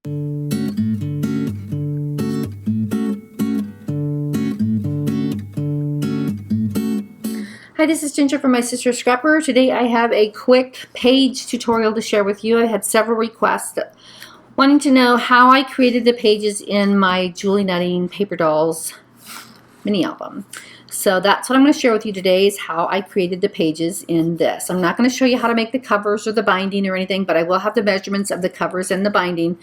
Hi, this is Ginger from My Sister Scrapper. Today I have a quick page tutorial to share with you. I had several requests wanting to know how I created the pages in my Julie Nutting Paper Dolls mini album. So that's what I'm going to share with you today, is how I created the pages in this. I'm not going to show you how to make the covers or the binding or anything, but I will have the measurements of the covers and the binding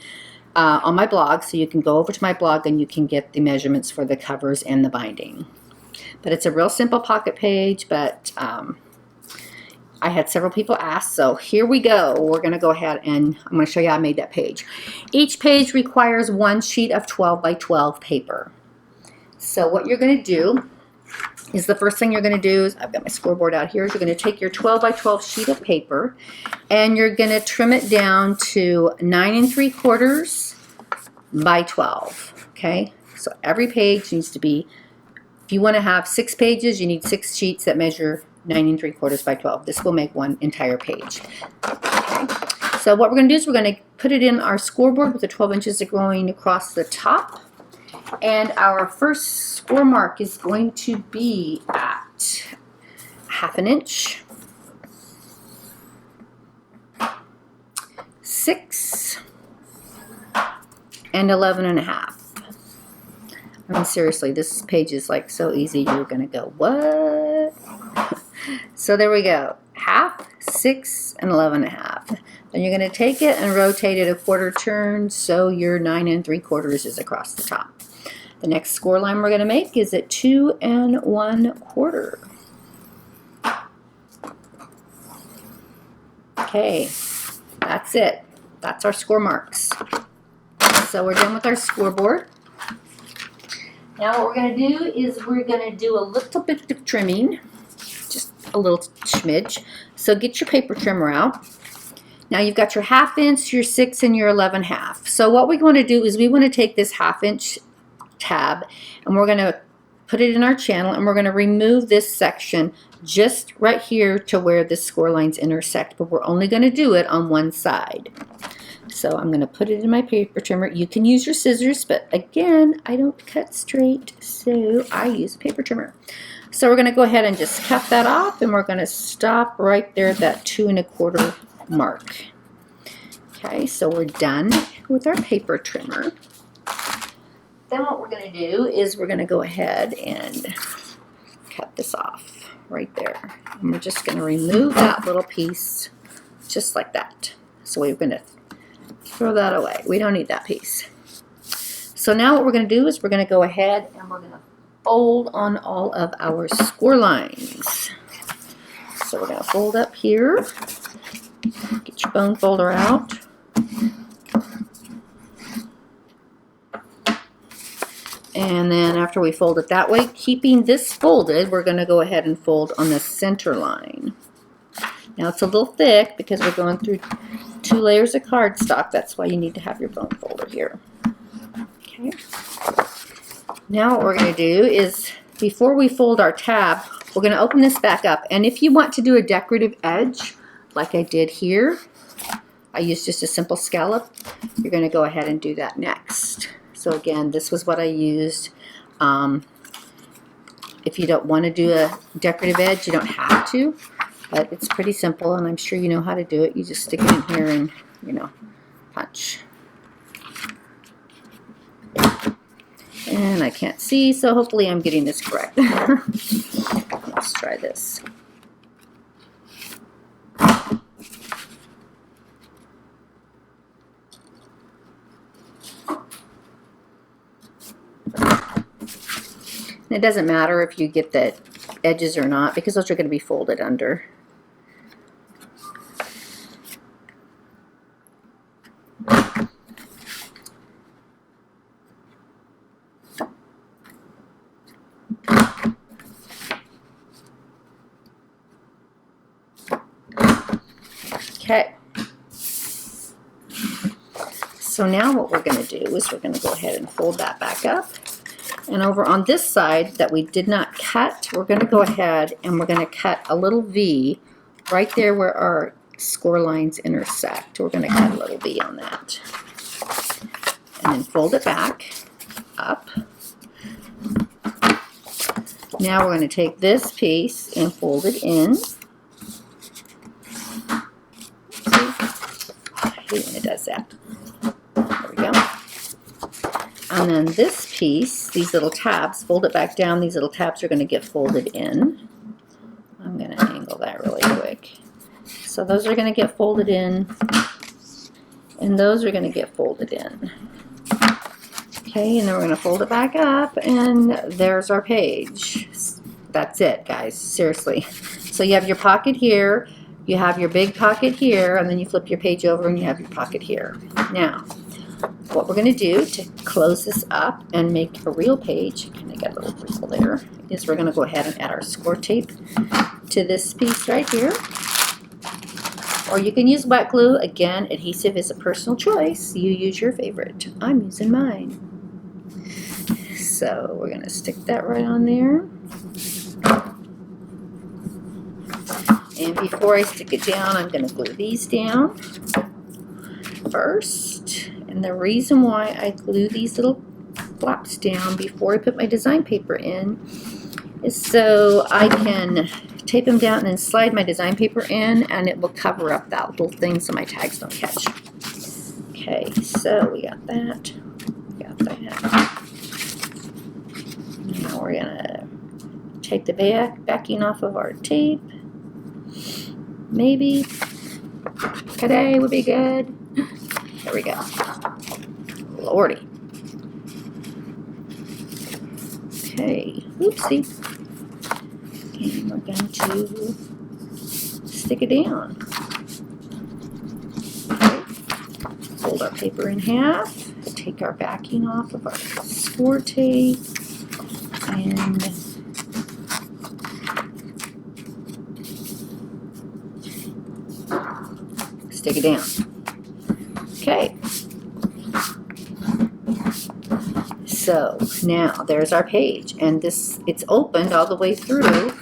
on my blog, so you can go over to my blog and you can get the measurements for the covers and the binding. But it's a real simple pocket page, but I had several people ask, so here we go. We're going to go ahead and I'm going to show you how I made that page. Each page requires one sheet of 12 by 12 paper. So what you're going to do is, the first thing you're going to do is, I've got my scoreboard out here, is you're going to take your 12 by 12 sheet of paper and you're going to trim it down to 9 3/4 by 12. Okay, so every page needs to be, if you want to have 6 pages, you need 6 sheets that measure 9 3/4 by 12. This will make one entire page. Okay. So what we're going to do is we're going to put it in our scoreboard with the 12 inches going across the top. And our first score mark is going to be at 1/2 inch, 6, and 11.5. I mean, seriously, this page is like so easy, you're going to go, what? So there we go, 1/2, 6, and 11.5. Then you're going to take it and rotate it a 1/4 turn so your 9 3/4 is across the top. The next score line we're going to make is at 2 1/4. Okay, that's it. That's our score marks. So we're done with our scoreboard. Now what we're going to do is we're going to do a little bit of trimming, just a little smidge. So get your paper trimmer out. Now you've got your 1/2 inch, your 6, and your 11.5. So what we want to do is we want to take this 1/2 inch tab and we're going to put it in our channel, and we're going to remove this section just right here to where the score lines intersect, but we're only going to do it on one side. So I'm going to put it in my paper trimmer. You can use your scissors, but again, I don't cut straight, so I use a paper trimmer. So we're going to go ahead and just cut that off, and we're going to stop right there at that 2 1/4 mark. Okay, so we're done with our paper trimmer. Then what we're going to do is we're going to go ahead and cut this off right there. And we're just going to remove that little piece just like that. So we're going to throw that away. We don't need that piece. So now what we're going to do is we're going to go ahead and we're going to fold on all of our score lines. So we're going to fold up here. Get your bone folder out. And then after we fold it that way, keeping this folded, we're going to go ahead and fold on the center line. Now it's a little thick because we're going through 2 layers of cardstock. That's why you need to have your bone folder here. Okay. Now what we're going to do is, before we fold our tab, we're going to open this back up. And if you want to do a decorative edge, like I did here, I used just a simple scallop, you're going to go ahead and do that next. So again, this was what I used. If you don't want to do a decorative edge, you don't have to, but it's pretty simple, and I'm sure you know how to do it. You just stick it in here and, you know, punch. And I can't see, so hopefully I'm getting this correct. Let's try this. It doesn't matter if you get the edges or not, because those are going to be folded under. Okay. So now what we're going to do is we're going to go ahead and fold that back up. And over on this side that we did not cut, we're going to go ahead and we're going to cut a little V right there where our score lines intersect. We're going to cut a little V on that. then fold it back up. Now we're going to take this piece and fold it in. See? I hate when it does that. There we go. And then this piece, these little tabs, fold it back down. These little tabs are going to get folded in. I'm going to angle that really quick. So those are going to get folded in, and those are going to get folded in. Okay, and then we're going to fold it back up, and there's our page. That's it, guys, seriously. So you have your pocket here, you have your big pocket here, and then you flip your page over and you have your pocket here. Now, what we're going to do to close this up and make a real page, kind of got a little wrinkle there, is we're going to go ahead and add our score tape to this piece right here. Or you can use wet glue. Again, adhesive is a personal choice. You use your favorite. I'm using mine. So we're going to stick that right on there. And before I stick it down, I'm going to glue these down first. And the reason why I glue these little flaps down before I put my design paper in is so I can tape them down and then slide my design paper in, and it will cover up that little thing so my tags don't catch. Okay, so we got that. We got that. Now we're gonna take the backing off of our tape. Maybe today would be good. There we go. Lordy. Okay, oopsie. And we're going to stick it down. Okay. Fold our paper in half. Take our backing off of our score tape. And stick it down. Okay. So now there's our page, and this, it's opened all the way through,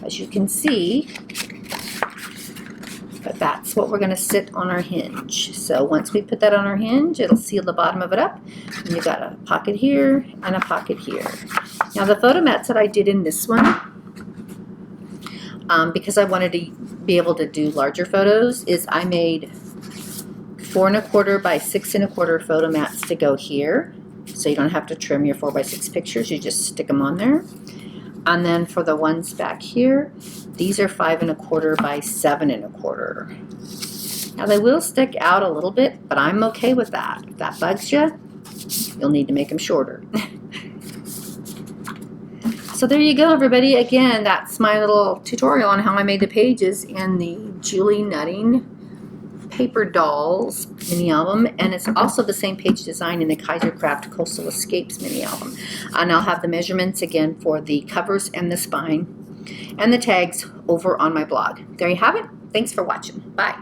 as you can see, but that's what we're going to sit on our hinge. So once we put that on our hinge, it'll seal the bottom of it up, and you've got a pocket here and a pocket here. Now the photo mats that I did in this one, because I wanted to be able to do larger photos, is I made 4 1/4 by 6 1/4 photo mats to go here. So you don't have to trim your 4 by 6 pictures, you just stick them on there. And then for the ones back here, these are 5 1/4 by 7 1/4. Now they will stick out a little bit, but I'm okay with that. If that bugs you, you'll need to make them shorter. So there you go, everybody. Again, that's my little tutorial on how I made the pages in the Julie Nutting Paper Dolls mini album, and it's also the same page design in the Kaisercraft Coastal Escapes mini album. And I'll have the measurements again for the covers and the spine and the tags over on my blog. There you have it. Thanks for watching. Bye.